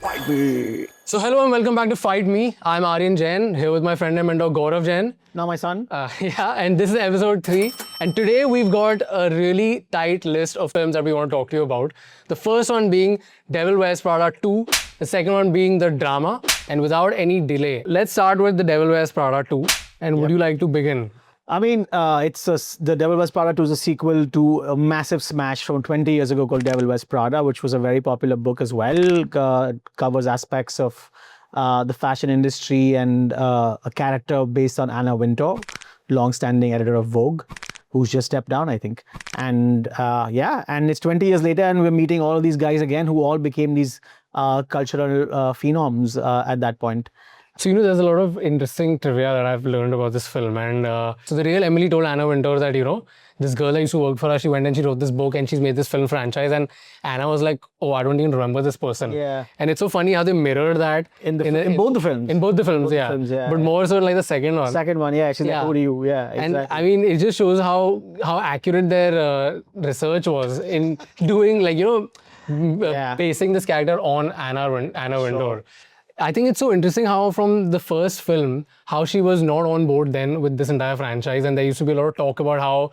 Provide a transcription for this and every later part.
Fight me. So hello and welcome back to Fight Me. I'm Aryan Jain, here with my friend and mentor Gaurav Jain. Now my son. And this is episode 3. And today we've got a really tight list of films that we want to talk to you about. The first one being Devil Wears Prada 2. The second one being the drama. And without any delay, let's start with The Devil Wears Prada 2. And would you like to begin? I mean, The Devil Wears Prada 2 is a sequel to a massive smash from 20 years ago called Devil Wears Prada, which was a very popular book as well. Covers aspects of the fashion industry and a character based on Anna Wintour, long-standing editor of Vogue, who's just stepped down, I think. And and it's 20 years later and we're meeting all of these guys again who all became these cultural phenoms at that point. So, there's a lot of interesting trivia that I've learned about this film. And so the real Emily told Anna Wintour that, this girl that used to work for her, she went and she wrote this book and she's made this film franchise. And Anna was like, oh, I don't even remember this person. Yeah. And it's so funny how they mirrored that in both the films. In both the films, yeah. But more so like the second one. Second one, yeah. She's like, who do you? Yeah, exactly. And I mean, it just shows how accurate their research was in doing basing this character on Anna Wintour. I think it's so interesting how from the first film, how she was not on board then with this entire franchise. And there used to be a lot of talk about how,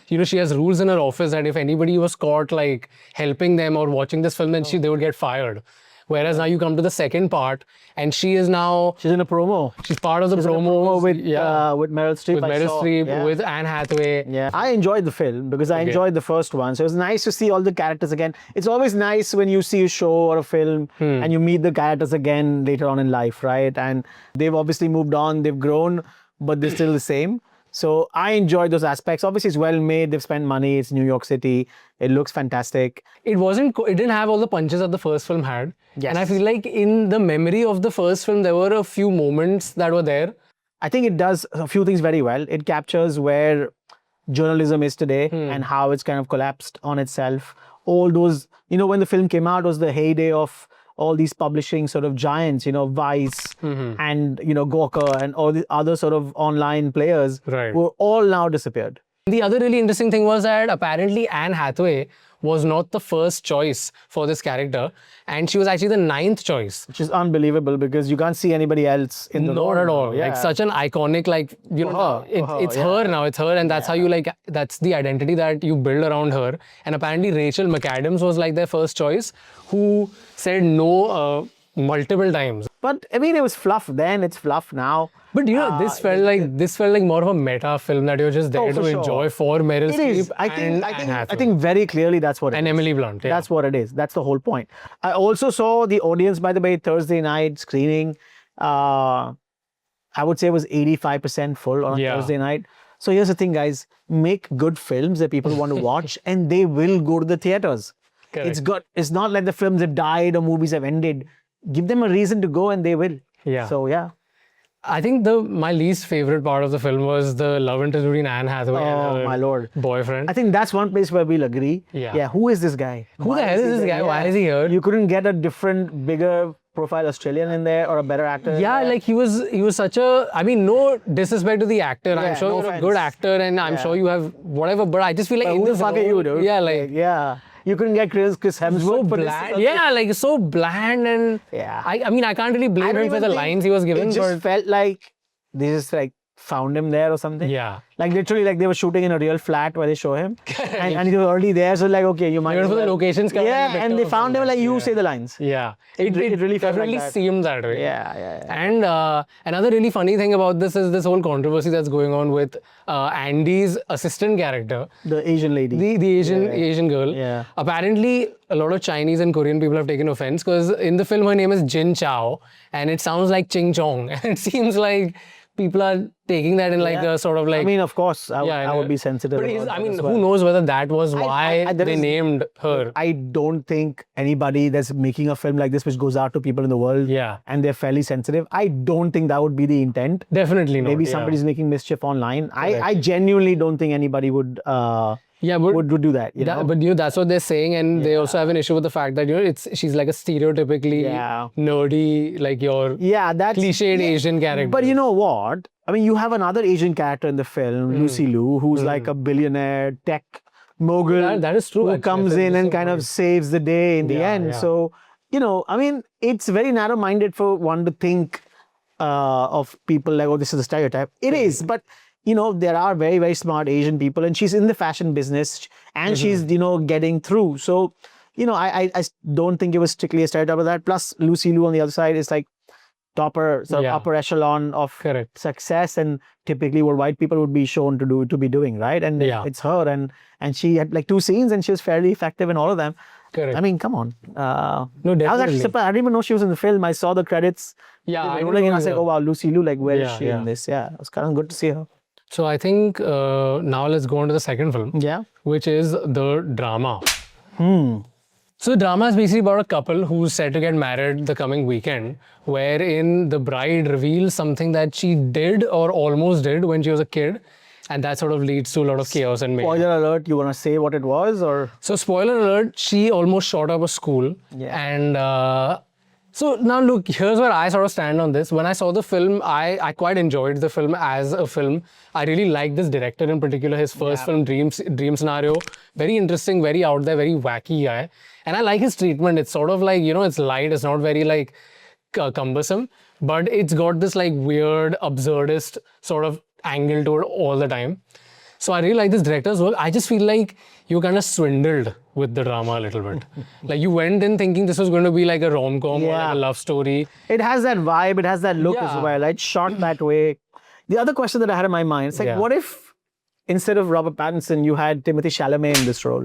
she has rules in her office that if anybody was caught like helping them or watching this film, then they would get fired. Whereas now you come to the second part and she is now... She's in a promo. She's part of the promo with Meryl Streep. With Meryl Streep, with Anne Hathaway. Yeah, I enjoyed the film because I enjoyed the first one. So it was nice to see all the characters again. It's always nice when you see a show or a film and you meet the characters again later on in life, right? And they've obviously moved on, they've grown, but they're still the same. So I enjoyed those aspects. Obviously, it's well made. They've spent money. It's New York City. It looks fantastic. It didn't have all the punches that the first film had. Yes. And I feel like in the memory of the first film, there were a few moments that were there. I think it does a few things very well. It captures where journalism is today and how it's kind of collapsed on itself. All those, when the film came out, it was the heyday of all these publishing sort of giants, Vice and, Gawker and all the other sort of online players were all now disappeared. The other really interesting thing was that apparently Anne Hathaway was not the first choice for this character and she was actually the 9th choice. Which is unbelievable because you can't see anybody else in the role. Not at all. Yeah. Like such an iconic, it's her now, it's her and that's how you that's the identity that you build around her. And apparently Rachel McAdams was like their first choice who said no multiple times. But I mean, it was fluff then, it's fluff now. But this felt like more of a meta film that you're just there to enjoy for Meryl Streep I think very clearly that's what it is. And Emily Blunt. Yeah. That's what it is. That's the whole point. I also saw the audience, by the way, Thursday night screening. I would say it was 85% full on a Thursday night. So here's the thing, guys. Make good films that people want to watch and they will go to the theaters. Correct. It's not like the films have died or movies have ended. Give them a reason to go and they will. Yeah. So yeah. I think my least favorite part of the film was the love interest between Anne Hathaway and her my Lord. boyfriend. I think that's one place where we'll agree. Yeah. Who is this guy? Who the hell is this guy? Why is he here? You couldn't get a different, bigger profile Australian in there or a better actor? Yeah, like he was such a... I mean, no disrespect to the actor. I'm sure you're a good actor and I'm sure you have whatever, but I just feel like... Who the fuck are you, dude? Yeah, like... Yeah. You couldn't get Chris Hemsworth. So bland. Yeah, like so bland and... Yeah. I mean, I can't really blame him for the lines he was given. It just felt like they just found him there or something. Yeah. Like literally they were shooting in a real flat where they show him. and he was already there, so okay, you might... For the locations. Yeah, and they found him you say the lines. Yeah. It really felt definitely like that. seemed that way. Yeah. And another really funny thing about this is this whole controversy that's going on with Andy's assistant character. The Asian lady. The Asian girl. Yeah. Apparently, a lot of Chinese and Korean people have taken offense because in the film her name is Jin Chao and it sounds like Ching Chong. And it seems like people are taking that in a sort of I mean, of course, I would be sensitive. But who knows whether that was why they named her. I don't think anybody that's making a film like this, which goes out to people in the world, and they're fairly sensitive, I don't think that would be the intent. Definitely not. Maybe somebody's making mischief online. I genuinely don't think anybody would... would do that. But that's what they're saying, and they also have an issue with the fact that she's like a stereotypically nerdy, like your cliched Asian character. But you know what? I mean, you have another Asian character in the film, Lucy Liu, who's like a billionaire tech mogul. That is true. Who comes in and kind of saves the day in the end. So I mean, it's very narrow-minded for one to think of people like, oh, this is a stereotype. It is, but there are very, very smart Asian people, and she's in the fashion business, and she's, getting through. So, I don't think it was strictly a stereotype of that. Plus, Lucy Liu on the other side is like upper echelon of success, and typically what white people would be shown to be doing, right? And it's her, and she had like 2 scenes, and she was fairly effective in all of them. Correct. I mean, come on. No, definitely. I was actually surprised. I didn't even know she was in the film. I saw the credits. Yeah, I was like, oh wow, Lucy Liu, like, where is she in this? Yeah, it was kind of good to see her. So I think now let's go on to the second film. Yeah. Which is The Drama. So the drama is basically about a couple who's set to get married the coming weekend, wherein the bride reveals something that she did or almost did when she was a kid. And that sort of leads to a lot of chaos and mayhem. Spoiler alert, you want to say what it was, or? So spoiler alert, she almost shot up a school. Yeah. And so now look, here's where I sort of stand on this. When I saw the film, I quite enjoyed the film as a film. I really liked this director in particular, his first film, Dream Scenario. Very interesting, very out there, very wacky guy. And I like his treatment. It's sort of like, it's light, it's not very like cumbersome, but it's got this like weird, absurdist sort of angle to it all the time. So I really like this director's work. I just feel like you kind of swindled with the drama a little bit. Like you went in thinking this was going to be like a rom-com or like a love story. It has that vibe, it has that look as well. It's shot that way. The other question that I had in my mind, it's like, what if instead of Robert Pattinson, you had Timothée Chalamet in this role?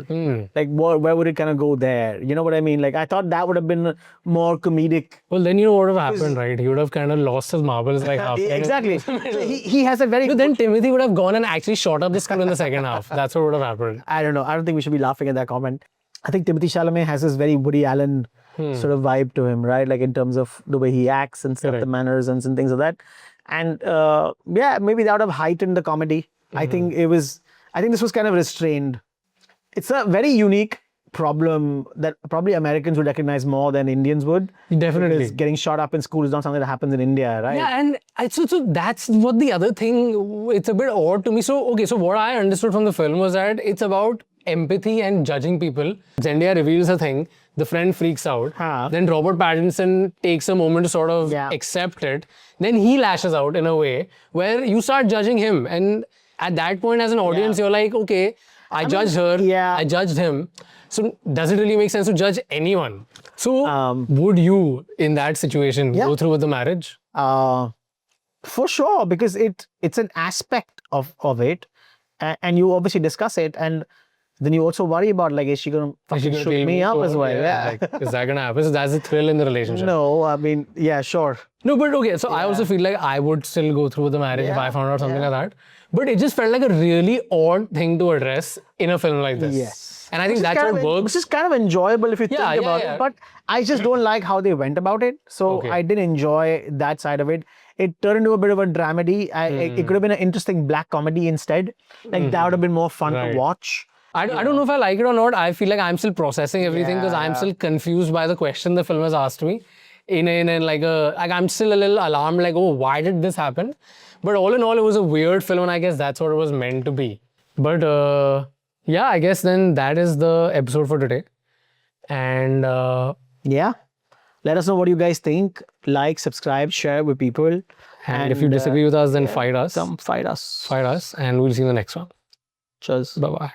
Like, where would it kind of go there? You know what I mean? Like, I thought that would have been more comedic. Well, then you know what would have happened, right? He would have kind of lost his marbles like halfway. Exactly. he has a very... Then Timothy would have gone and actually shot up the school in the second half. That's what would have happened. I don't know. I don't think we should be laughing at that comment. I think Timothée Chalamet has this very Woody Allen sort of vibe to him, right? Like in terms of the way he acts and stuff, the mannerisms and things like that. And maybe that would have heightened the comedy. I think this was kind of restrained. It's a very unique problem that probably Americans would recognize more than Indians would. Definitely. Because getting shot up in school is not something that happens in India, right? Yeah, and so that's what the other thing, it's a bit odd to me. So what I understood from the film was that it's about empathy and judging people. Zendaya reveals a thing, the friend freaks out. Then Robert Pattinson takes a moment to sort of accept it. Then he lashes out in a way where you start judging him. And at that point, as an audience, you're like, okay, I judged her, I judged him. So does it really make sense to judge anyone? So would you, in that situation, go through with the marriage? For sure, because it's an aspect of it, and you obviously discuss it, and then you also worry about, like, is she going to shoot me up as well? Like, is that going to happen? So that's the thrill in the relationship. No, I mean, sure. No, but okay, so I also feel like I would still go through with the marriage if I found out something like that. But it just felt like a really odd thing to address in a film like this. Yes. And I think that's what works. Which is kind of enjoyable if you think about it. But I just don't like how they went about it. So I didn't enjoy that side of it. It turned into a bit of a dramedy. It could have been an interesting black comedy instead. Like that would have been more fun to watch. I don't know if I like it or not. I feel like I'm still processing everything because I'm still confused by the question the film has asked me. I'm still a little alarmed, like, oh, why did this happen? But all in all, it was a weird film, and I guess that's what it was meant to be. But I guess then that is the episode for today. And let us know what you guys think. Like, subscribe, share with people. And if you disagree with us, then fight us. Come fight us. Fight us, and we'll see you in the next one. Cheers. Bye-bye.